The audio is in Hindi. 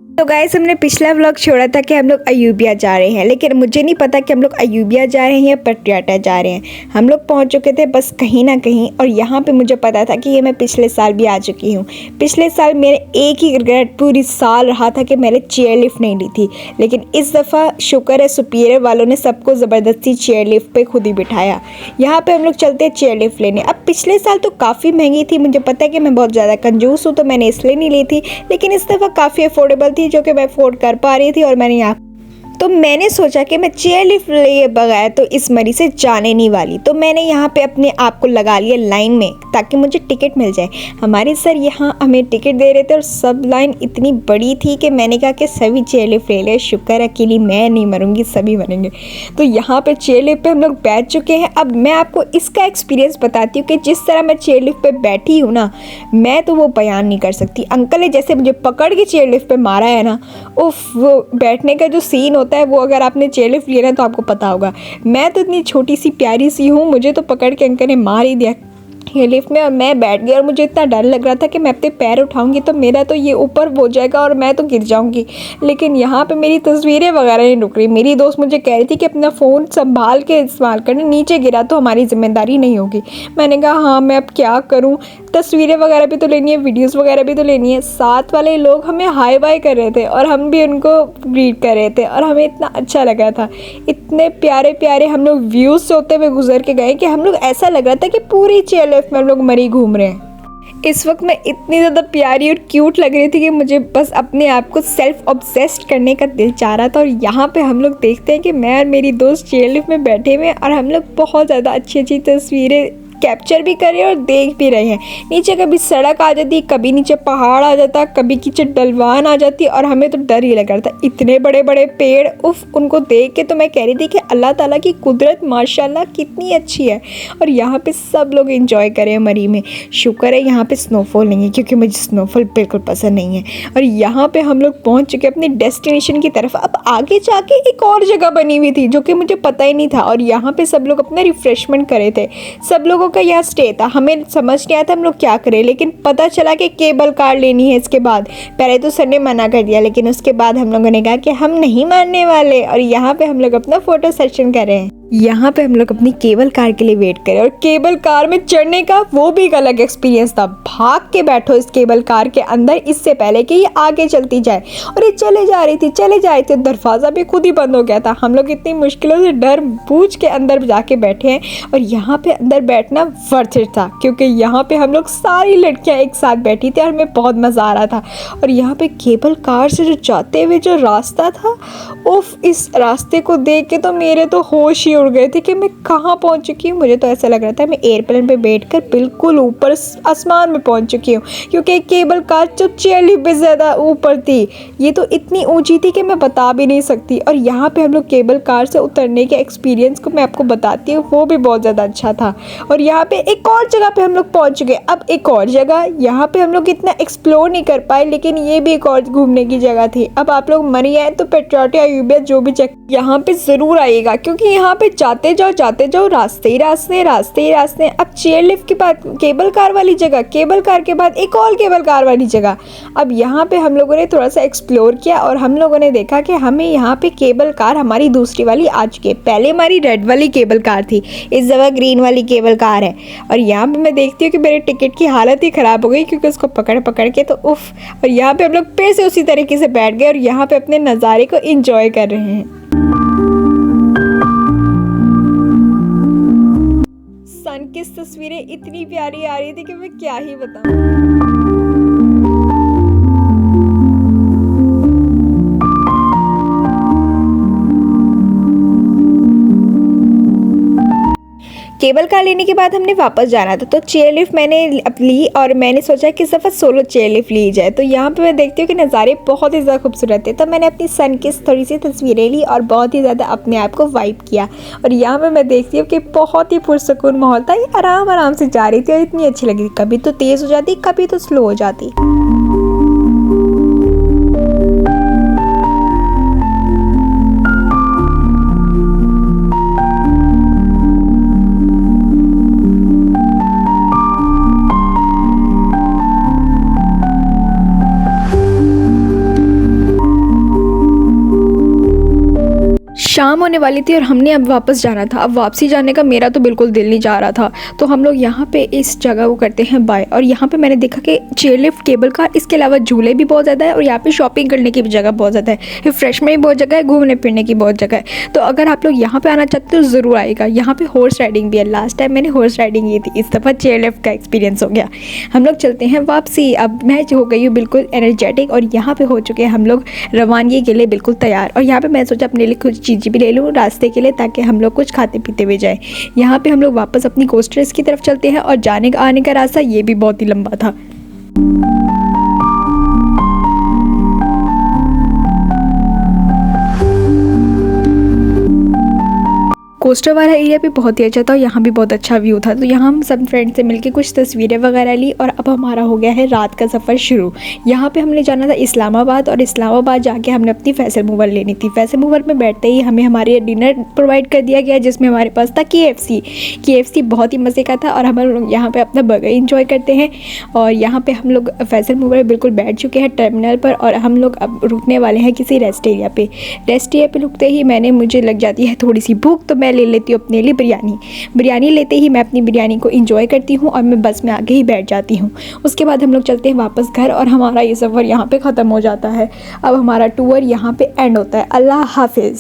तो गाइस हमने पिछला व्लॉग छोड़ा था कि हम लोग अयूबिया जा रहे हैं, लेकिन मुझे नहीं पता कि हम लोग अयूबिया जा रहे हैं या पटियाला जा रहे हैं। हम लोग पहुंच चुके थे बस कहीं ना कहीं, और यहाँ पे मुझे पता था कि ये मैं पिछले साल भी आ चुकी हूँ। पिछले साल मेरे एक ही रिग्रेट पूरी साल रहा था कि मैंने चेयर लिफ्ट नहीं ली थी, लेकिन इस दफ़ा शुक्र है सुपीरियर वालों ने सबको ज़बरदस्ती चेयर लिफ्ट पे खुद ही बिठाया। यहाँ पे हम लोग चलते हैं चेयर लिफ्ट लेने। अब पिछले साल तो काफ़ी महंगी थी, मुझे पता है कि मैं बहुत ज़्यादा कंजूस हूँ तो मैंने इसलिए नहीं ली थी, लेकिन इस दफ़ा काफ़ी अफोर्डेबल थी जो कि मैं अफोर्ड कर पा रही थी। और मैंने सोचा कि मैं चेयर लिफ्ट लिए बगैर तो इस मरी से जाने नहीं वाली, तो मैंने यहाँ पे अपने आप को लगा लिया लाइन में ताकि मुझे टिकट मिल जाए। हमारे सर यहाँ हमें टिकट दे रहे थे और सब लाइन इतनी बड़ी थी कि मैंने कहा कि सभी चेयर लिफ्ट ले ले, शुक्र अकेली मैं नहीं मरूंगी, सभी मरेंगे। तो यहाँ पे चेयर लिफ्ट पे हम लोग बैठ चुके हैं। अब मैं आपको इसका एक्सपीरियंस बताती हूँ कि जिस तरह मैं चेयर लिफ्ट पे बैठी हूँ ना, मैं तो वो बयान नहीं कर सकती। अंकल ने जैसे मुझे पकड़ के चेयर लिफ्ट पे मारा है ना, उफ, वो बैठने का जो सीन होता है वो अगर आपने चेयर लिफ्ट लिया ना तो आपको पता होगा। मैं तो इतनी छोटी सी प्यारी सी हूँ, मुझे तो पकड़ के अंकल ने मार ही दिया ये लिफ्ट में, और मैं बैठ गई और मुझे इतना डर लग रहा था कि मैं अपने पैर उठाऊंगी तो मेरा तो ये ऊपर हो जाएगा और मैं तो गिर जाऊंगी। लेकिन यहाँ पे मेरी तस्वीरें वगैरह नहीं रुक रही। मेरी दोस्त मुझे कह रही थी कि अपना फ़ोन संभाल के इस्तेमाल करना, नीचे गिरा तो हमारी जिम्मेदारी नहीं होगी। मैंने कहा हाँ मैं अब क्या करूँ, तस्वीरें वगैरह भी तो लेनी है, वीडियोज़ वगैरह भी तो लेनी है। साथ वाले लोग हमें हाई बाय कर रहे थे और हम भी उनको ग्रीट कर रहे थे और हमें इतना अच्छा लग रहा था। इतने प्यारे प्यारे हम लोग व्यूज़ से होते हुए गुजर के गए कि हम लोग ऐसा लग रहा था कि पूरी चेयर लिफ्ट में हम लोग मरी घूम रहे हैं। इस वक्त मैं इतनी ज़्यादा प्यारी और क्यूट लग रही थी कि मुझे बस अपने आप को सेल्फ ऑब्सेस्ड करने का दिल चाह रहा था। और यहाँ पे हम लोग देखते हैं कि मैं और मेरी दोस्त चेयर लिफ्ट में बैठे हुए हैं और हम लोग बहुत ज़्यादा अच्छी अच्छी तस्वीरें कैप्चर भी कर रहे हैं और देख भी रहे हैं। नीचे कभी सड़क आ जाती, कभी नीचे पहाड़ आ जाता, कभी नीचे ढलवान आ जाती, और हमें तो डर ही लग रहा था। इतने बड़े बड़े पेड़, उफ, उनको देख के तो मैं कह रही थी कि अल्लाह ताला की कुदरत माशाल्लाह कितनी अच्छी है। और यहाँ पे सब लोग एंजॉय करें मरी में। शुक्र है यहाँ पे स्नोफॉल नहीं है, क्योंकि मुझे स्नोफॉल बिल्कुल पसंद नहीं है। और यहाँ पे हम लोग पहुँच चुके अपने डेस्टिनेशन की तरफ। अब आगे जाके एक और जगह बनी हुई थी जो कि मुझे पता ही नहीं था, और यहाँ पे सब लोग अपना रिफ्रेशमेंट कर रहे थे। सब लोगों का यहाँ स्टे था, हमें समझ नहीं आया था हम लोग क्या करें, लेकिन पता चला कि केबल कार लेनी है। इसके बाद पहले तो सर ने मना कर दिया, लेकिन उसके बाद हम लोगों ने कहा कि हम नहीं मानने वाले, और यहाँ पे हम लोग अपना फोटो सेशन कर रहे हैं। यहाँ पे हम लोग अपनी केबल कार के लिए वेट करें, और केबल कार में चढ़ने का वो भी एक अलग एक्सपीरियंस था। भाग के बैठो इस केबल कार के अंदर इससे पहले कि ये आगे चलती जाए, और ये चले जा रही थी, दरवाज़ा भी खुद ही बंद हो गया था। हम लोग इतनी मुश्किलों से डर बूझ के अंदर जाके बैठे हैं, और यहाँ पे अंदर बैठना वर्थ इट था, क्योंकि यहाँ पे हम लोग सारी लड़कियाँ एक साथ बैठी थी और हमें बहुत मज़ा आ रहा था। और यहाँ पे केबल कार से जो जाते हुए जो रास्ता था, उफ, इस रास्ते को देख के तो मेरे तो होश ही उड़ गए थे कि मैं कहाँ पहुँच चुकी हूँ। मुझे तो ऐसा लग रहा था मैं एयरप्लेन पे बैठकर बिल्कुल ऊपर आसमान में पहुँच चुकी हूँ, क्योंकि केबल कार जो चेयर लिफ्ट भी ज़्यादा ऊपर थी, ये तो इतनी ऊंची थी कि मैं बता भी नहीं सकती। और यहाँ पे हम लोग केबल कार से उतरने के एक्सपीरियंस को मैं आपको बताती हूँ, वो भी बहुत ज़्यादा अच्छा था। और यहाँ पे एक और जगह पे हम लोग पहुँच चुके। अब एक और जगह, यहाँ पे हम लोग इतना एक्सप्लोर नहीं कर पाए, लेकिन ये भी एक और घूमने की जगह थी। अब आप लोग मरी आए तो पटियाला अयूबिया जो भी जगह, यहाँ पे ज़रूर आइएगा, क्योंकि यहाँ पे जाते जाओ रास्ते ही रास्ते। अब चेयर लिफ्ट के बाद केबल कार वाली जगह, केबल कार के बाद एक और केबल कार वाली जगह। अब यहाँ पे हम लोगों ने थोड़ा सा एक्सप्लोर किया और हम लोगों ने देखा कि हमें यहाँ पे केबल कार हमारी दूसरी वाली आ चुकी है। पहले हमारी रेड वाली केबल कार थी, इस जगह ग्रीन वाली केबल कार है। और यहाँ पे मैं देखती हूँ कि मेरे टिकट की हालत ही ख़राब हो गई, क्योंकि उसको पकड़ के तो उफ। और यहाँ पे हम लोग फिर से उसी तरीके से बैठ गए और यहाँ पे अपने नज़ारे को एंजॉय कर रहे हैं। सन की तस्वीरें इतनी प्यारी आ रही थी कि मैं क्या ही बताऊं। केबल कार लेने के बाद हमने वापस जाना था, तो चेयर लिफ्ट मैंने ली और मैंने सोचा कि इस दफ़ा सोलो चेयर लिफ्ट ली जाए। तो यहाँ पे मैं देखती हूँ कि नज़ारे बहुत ही ज़्यादा खूबसूरत थे, तो मैंने अपनी सन की थोड़ी सी तस्वीरें ली और बहुत ही ज़्यादा अपने आप को वाइप किया। और यहाँ पे मैं देखती हूँ कि बहुत ही पुरसकून माहौल था। ये आराम से जा रही थी और इतनी अच्छी लगी थी, कभी तो तेज़ हो जाती, कभी तो स्लो हो जाती। शाम होने वाली थी और हमने अब वापस जाना था। अब वापसी जाने का मेरा तो बिल्कुल दिल नहीं जा रहा था, तो हम लोग यहाँ पे इस जगह को करते हैं बाय। और यहाँ पे मैंने देखा कि चेयरलिफ्ट, केबल कार, इसके अलावा झूले भी बहुत ज़्यादा है और यहाँ पे शॉपिंग करने की भी जगह बहुत ज़्यादा है, रिफ्रेश में भी बहुत जगह है, घूमने फिरने की बहुत जगह है। तो अगर आप लोग यहाँ पे आना चाहते हो तो ज़रूर आएगा। यहाँ पे हॉर्स राइडिंग भी है। लास्ट टाइम मैंने हॉर्स राइडिंग की थी, इस दफ़ा चेयरलिफ्ट का एक्सपीरियंस हो गया। हम लोग चलते हैं वापसी। अब मैं हो गई हूँ बिल्कुल एनर्जेटिक और यहाँ पे हो चुके हैं हम लोग रवानगी के लिए बिल्कुल तैयार। और यहाँ पे मैं सोचा अपने लिए कुछ चीज़ें भी ले लूँ रास्ते के लिए, ताकि हम लोग कुछ खाते पीते हुए जाएं। यहाँ पे हम लोग वापस अपनी कोस्टर्स की तरफ चलते हैं और जाने का आने का रास्ता ये भी बहुत ही लंबा था। कोस्टर वाला एरिया भी बहुत ही अच्छा था और यहाँ भी बहुत अच्छा व्यू था। तो यहाँ हम सब फ्रेंड से मिलके कुछ तस्वीरें वगैरह ली और अब हमारा हो गया है रात का सफ़र शुरू। यहाँ पे हमने जाना था इस्लामाबाद और इस्लामाबाद जाके हमने अपनी फैसल मूवर लेनी थी। फैसल मूवर में बैठते ही हमें हमारे डिनर प्रोवाइड कर दिया गया, जिसमें हमारे पास था KFC बहुत ही मज़े का था। और हम लोग यहाँ पर अपना बर्गर इंजॉय करते हैं। और यहाँ पर हम लोग फैसल मूवर में बिल्कुल बैठ चुके हैं टर्मिनल पर और हम लोग अब रुकने वाले हैं किसी रेस्ट एरिया पर। रेस्ट एरिया पर रुकते ही मुझे लग जाती है थोड़ी सी भूख, तो मैं ले लेती हूँ अपने लिए बिरयानी लेते ही मैं अपनी बिरयानी को एंजॉय करती हूँ और मैं बस में आके ही बैठ जाती हूँ। उसके बाद हम लोग चलते हैं वापस घर और हमारा ये सफ़र यहाँ पे ख़त्म हो जाता है। अब हमारा टूर यहाँ पे एंड होता है। अल्लाह हाफिज़।